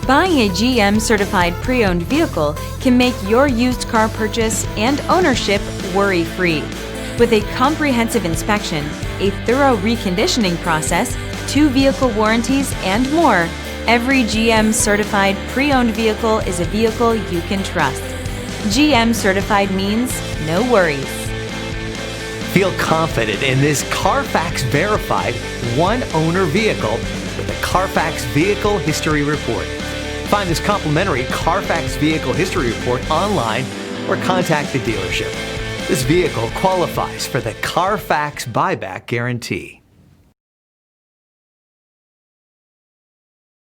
Buying a GM Certified Pre-Owned vehicle can make your used car purchase and ownership worry-free. With a comprehensive inspection, a thorough reconditioning process, 2 vehicle warranties, and more, every GM Certified Pre-Owned vehicle is a vehicle you can trust. GM Certified means no worries. Feel confident in this Carfax verified one-owner vehicle with a Carfax Vehicle History Report. Find this complimentary Carfax Vehicle History Report online or contact the dealership. This vehicle qualifies for the Carfax Buyback Guarantee.